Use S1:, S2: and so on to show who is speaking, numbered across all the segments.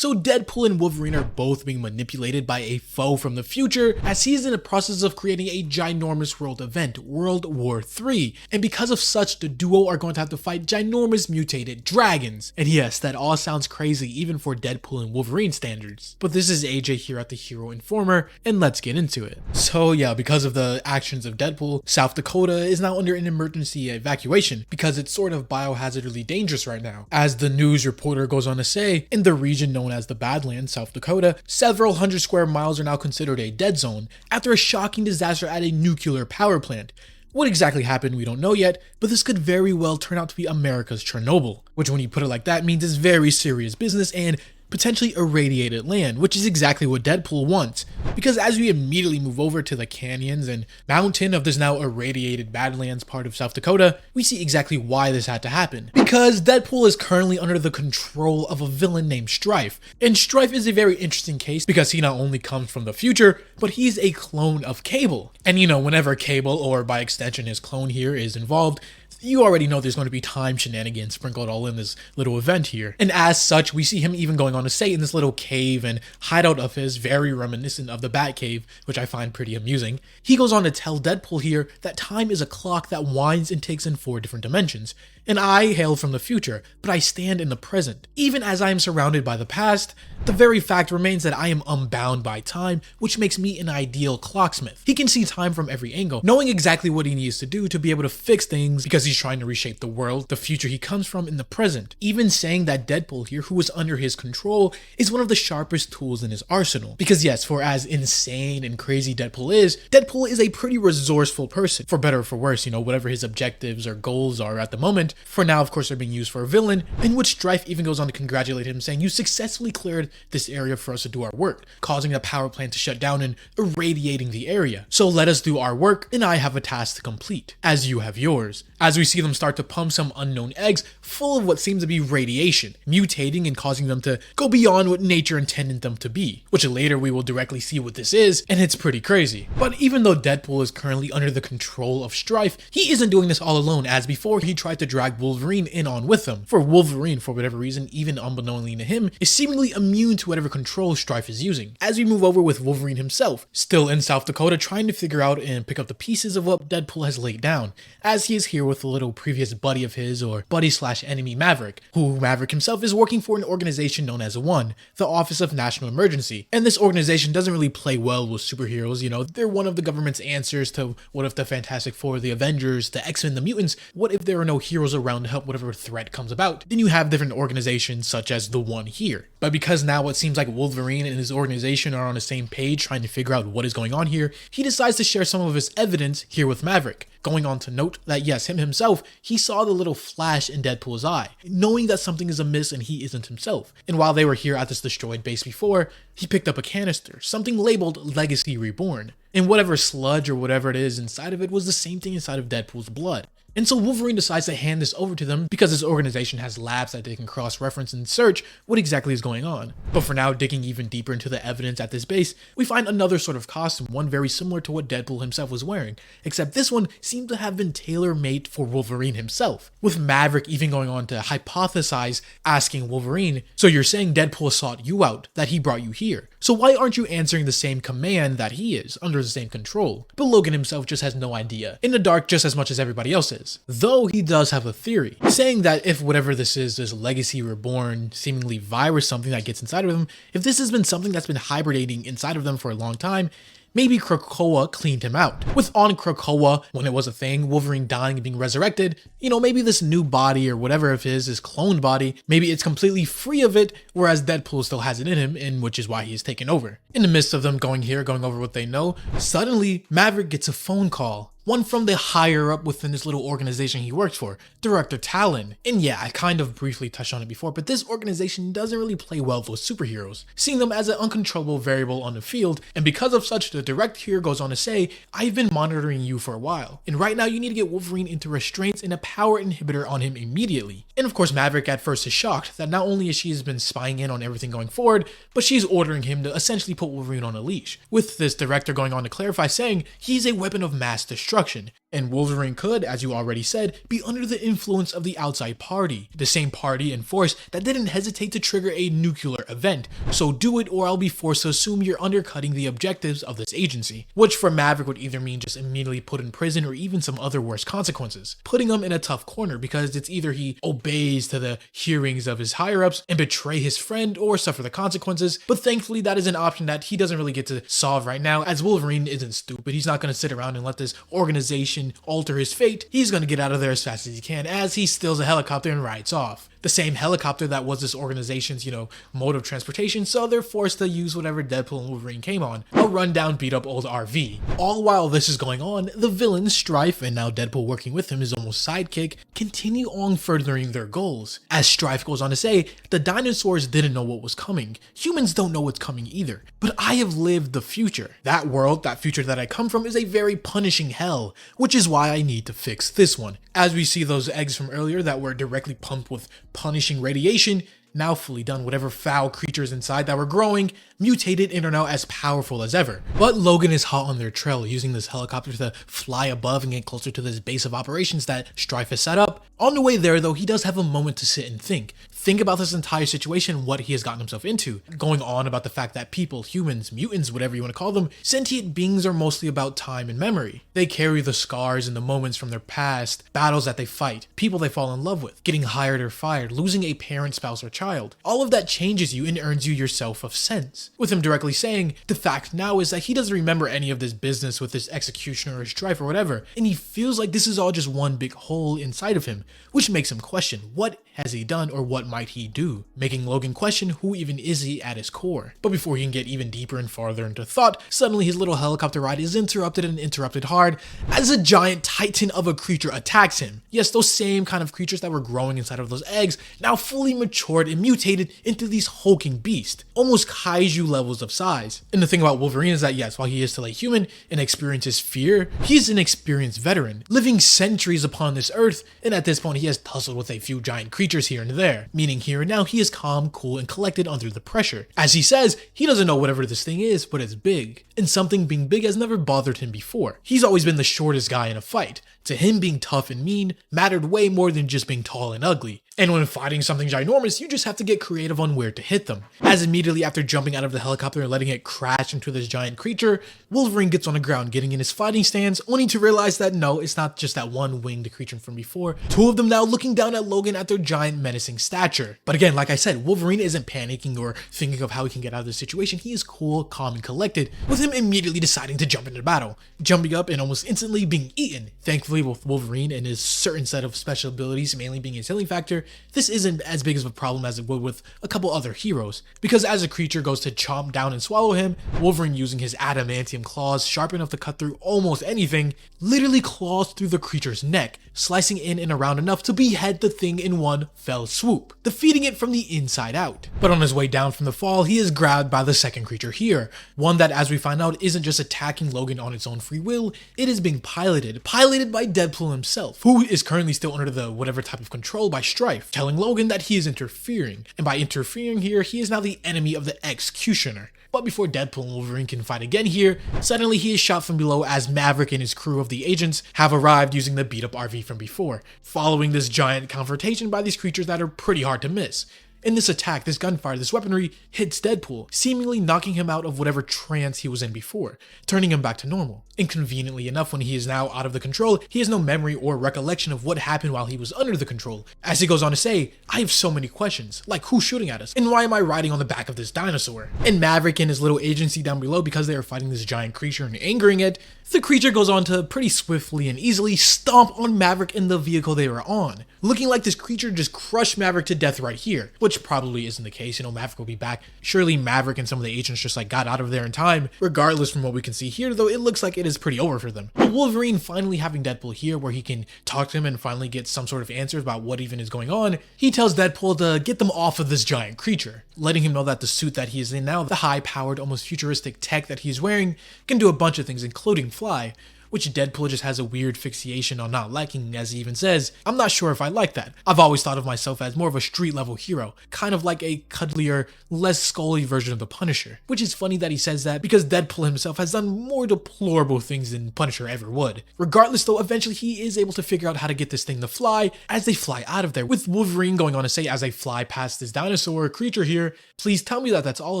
S1: So Deadpool and Wolverine are both being manipulated by a foe from the future as he is in the process of creating a ginormous world event, World War III. And because of such, the duo are going to have to fight ginormous mutated dragons. And yes, that all sounds crazy even for Deadpool and Wolverine standards. But this is AJ here at the Hero Informer, and let's get into it. So yeah, because of the actions of Deadpool, South Dakota is now under an emergency evacuation because it's sort of biohazardly dangerous right now. As the news reporter goes on to say, in the region known as the Badlands, South Dakota, several hundred square miles are now considered a dead zone after a shocking disaster at a nuclear power plant. What exactly happened, we don't know yet, but this could very well turn out to be America's Chernobyl, which when you put it like that means it's very serious business and potentially irradiated land, which is exactly what Deadpool wants. Because as we immediately move over to the canyons and mountain of this now irradiated Badlands part of South Dakota, we see exactly why this had to happen. Because Deadpool is currently under the control of a villain named Stryfe. And Stryfe is a very interesting case because he not only comes from the future, but he's a clone of Cable. And you know, whenever Cable, or by extension his clone here, is involved, you already know there's going to be time shenanigans sprinkled all in this little event here. And as such, we see him even going on to say in this little cave and hideout of his, very reminiscent of the Batcave, which I find pretty amusing. He goes on to tell Deadpool here that time is a clock that winds and takes in 4 different dimensions. And I hail from the future, but I stand in the present. Even as I am surrounded by the past, the very fact remains that I am unbound by time, which makes me an ideal clocksmith. He can see time from every angle, knowing exactly what he needs to do to be able to fix things because he's trying to reshape the world, the future he comes from, in the present. Even saying that Deadpool here, who is under his control, is one of the sharpest tools in his arsenal. Because yes, for as insane and crazy Deadpool is a pretty resourceful person. For better or for worse, you know, whatever his objectives or goals are at the moment, for now, of course, they're being used for a villain, in which Stryfe even goes on to congratulate him, saying, "You successfully cleared this area for us to do our work, causing the power plant to shut down and irradiating the area. So let us do our work, and I have a task to complete, as you have yours." As we see them start to pump some unknown eggs full of what seems to be radiation, mutating and causing them to go beyond what nature intended them to be, which later we will directly see what this is, and it's pretty crazy. But even though Deadpool is currently under the control of Stryfe, he isn't doing this all alone, as before he tried to drag Wolverine in on with him. For Wolverine, for whatever reason, even unbeknownstly to him, is seemingly immune to whatever control Stryfe is using. As we move over with Wolverine himself, still in South Dakota, trying to figure out and pick up the pieces of what Deadpool has laid down, as he is here with a little previous buddy of his, or buddy/enemy Maverick, who Maverick himself is working for an organization known as WE, the Office of National Emergency. And this organization doesn't really play well with superheroes, you know, they're one of the government's answers to what if the Fantastic Four, the Avengers, the X-Men, the mutants, what if there are no heroes around to help whatever threat comes about? Then you have different organizations such as the WE here. But because now it seems like Wolverine and his organization are on the same page trying to figure out what is going on here, he decides to share some of his evidence here with Maverick, going on to note that yes, him himself, he saw the little flash in Deadpool's eye, knowing that something is amiss and he isn't himself. And while they were here at this destroyed base before, he picked up a canister, something labeled Legacy Reborn. And whatever sludge or whatever it is inside of it was the same thing inside of Deadpool's blood. And so Wolverine decides to hand this over to them because his organization has labs that they can cross-reference and search what exactly is going on. But for now, digging even deeper into the evidence at this base, we find another sort of costume, one very similar to what Deadpool himself was wearing, except this one seemed to have been tailor-made for Wolverine himself, with Maverick even going on to hypothesize, asking Wolverine, "So you're saying Deadpool sought you out, that he brought you here. So why aren't you answering the same command that he is, under the same control?" But Logan himself just has no idea, in the dark just as much as everybody else is. Though he does have a theory, saying that if whatever this is, this Legacy Reborn, seemingly virus, something that gets inside of them, if this has been something that's been hibernating inside of them for a long time, maybe Krakoa cleaned him out. With on Krakoa, when it was a thing, Wolverine dying and being resurrected, you know, maybe this new body or whatever of his cloned body, maybe it's completely free of it, whereas Deadpool still has it in him, and which is why he's taken over. In the midst of them going over what they know, suddenly Maverick gets a phone call. One from the higher up within this little organization he works for, Director Talon. And yeah, I kind of briefly touched on it before, but this organization doesn't really play well with superheroes, seeing them as an uncontrollable variable on the field, and because of such, the director here goes on to say, "I've been monitoring you for a while, and right now you need to get Wolverine into restraints and a power inhibitor on him immediately." And of course, Maverick at first is shocked that not only has she been spying in on everything going forward, but she's ordering him to essentially put Wolverine on a leash, with this director going on to clarify, saying he's a weapon of mass destruction. destruction. And Wolverine could, as you already said, be under the influence of the outside party, the same party and force that didn't hesitate to trigger a nuclear event. So do it or I'll be forced to assume you're undercutting the objectives of this agency, which for Maverick would either mean just immediately put in prison or even some other worse consequences, putting him in a tough corner because it's either he obeys to the hearings of his higher-ups and betray his friend or suffer the consequences, but thankfully that is an option that he doesn't really get to solve right now, as Wolverine isn't stupid. He's not going to sit around and let this organization alter his fate. He's going to get out of there as fast as he can, as he steals a helicopter and rides off. The same helicopter that was this organization's, mode of transportation, so they're forced to use whatever Deadpool and Wolverine came on, a rundown beat up old RV. All while this is going on, the villains, Stryfe, and now Deadpool working with him, his almost sidekick, continue on furthering their goals. As Stryfe goes on to say, the dinosaurs didn't know what was coming. Humans don't know what's coming either. But I have lived the future. That world, that future that I come from, is a very punishing hell, which is why I need to fix this one. As we see those eggs from earlier that were directly pumped with punishing radiation, now fully done, whatever foul creatures inside that were growing, mutated and are now as powerful as ever. But Logan is hot on their trail, using this helicopter to fly above and get closer to this base of operations that Stryfe has set up. On the way there though, he does have a moment to sit and think about this entire situation, what he has gotten himself into, going on about the fact that people, humans, mutants, whatever you want to call them, sentient beings are mostly about time and memory. They carry the scars and the moments from their past, battles that they fight, people they fall in love with, getting hired or fired, losing a parent, spouse, or child. All of that changes you and earns you yourself of sense. With him directly saying, the fact now is that he doesn't remember any of this business with this executioner or Stryfe or whatever, and he feels like this is all just one big hole inside of him, which makes him question, what has he done or what might he do? Making Logan question who even is he at his core. But before he can get even deeper and farther into thought, suddenly his little helicopter ride is interrupted, and interrupted hard, as a giant titan of a creature attacks him. Yes, those same kind of creatures that were growing inside of those eggs, now fully matured and mutated into these hulking beasts, almost kaiju levels of size. And the thing about Wolverine is that yes, while he is still a human and experiences fear, he's an experienced veteran, living centuries upon this earth, and at this point he has tussled with a few giant creatures here and there, meaning here and now he is calm, cool, and collected under the pressure. As he says, he doesn't know whatever this thing is, but it's big, and something being big has never bothered him before. He's always been the shortest guy in a fight. To him, being tough and mean mattered way more than just being tall and ugly. And when fighting something ginormous, you just have to get creative on where to hit them. As immediately after jumping out of the helicopter and letting it crash into this giant creature, Wolverine gets on the ground, getting in his fighting stance, only to realize that no, it's not just that one winged creature from before. Two of them now looking down at Logan at their giant menacing stature. But again, like I said, Wolverine isn't panicking or thinking of how he can get out of the situation. He is cool, calm, and collected, with him immediately deciding to jump into battle, jumping up and almost instantly being eaten. Thankfully, with Wolverine and his certain set of special abilities, mainly being his healing factor, this isn't as big of a problem as it would with a couple other heroes, because as a creature goes to chomp down and swallow him, Wolverine, using his adamantium claws sharp enough to cut through almost anything, literally claws through the creature's neck, slicing in and around enough to behead the thing in one fell swoop, defeating it from the inside out. But on his way down from the fall, he is grabbed by the second creature here, one that, as we find out, isn't just attacking Logan on its own free will, it is being piloted by Deadpool himself, who is currently still under the whatever type of control by Stryfe, telling Logan that he is interfering, and by interfering here, he is now the enemy of the Executioner. But before Deadpool and Wolverine can fight again here, suddenly he is shot from below as Maverick and his crew of the agents have arrived using the beat up RV from before, following this giant confrontation by these creatures that are pretty hard to miss. In this attack, this gunfire, this weaponry hits Deadpool, seemingly knocking him out of whatever trance he was in before, turning him back to normal. Inconveniently enough, when he is now out of the control, he has no memory or recollection of what happened while he was under the control. As he goes on to say, I have so many questions, like who's shooting at us, and why am I riding on the back of this dinosaur? And Maverick and his little agency down below, because they are fighting this giant creature and angering it, the creature goes on to pretty swiftly and easily stomp on Maverick in the vehicle they were on, looking like this creature just crushed Maverick to death right here, which probably isn't the case. Maverick will be back. Surely Maverick and some of the agents just got out of there in time. Regardless, from what we can see here though, it looks like it is pretty over for them. But Wolverine finally having Deadpool here where he can talk to him and finally get some sort of answers about what even is going on, he tells Deadpool to get them off of this giant creature, letting him know that the suit that he is in now, the high-powered, almost futuristic tech that he's wearing, can do a bunch of things, including fly. which Deadpool just has a weird fixation on not liking, as he even says, "I'm not sure if I like that. I've always thought of myself as more of a street level hero, kind of like a cuddlier, less scully version of the Punisher." Which is funny that he says that because Deadpool himself has done more deplorable things than Punisher ever would. Regardless though, eventually he is able to figure out how to get this thing to fly as they fly out of there, with Wolverine going on to say as they fly past this dinosaur creature here, "Please tell me that that's all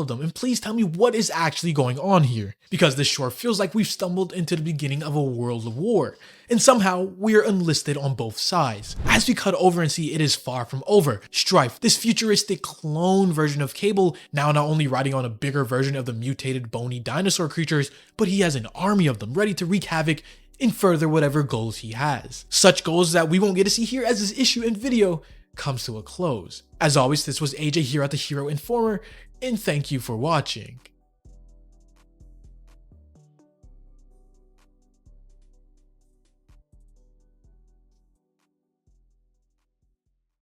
S1: of them, and please tell me what is actually going on here, because this sure feels like we've stumbled into the beginning of a world war, and somehow we're enlisted on both sides." As we cut over and see it is far from over, Stryfe, this futuristic clone version of Cable, now not only riding on a bigger version of the mutated bony dinosaur creatures, but he has an army of them ready to wreak havoc and further whatever goals he has. Such goals that we won't get to see here as this issue and video comes to a close. As always, this was AJ here at the Hero Informer, and thank you for watching.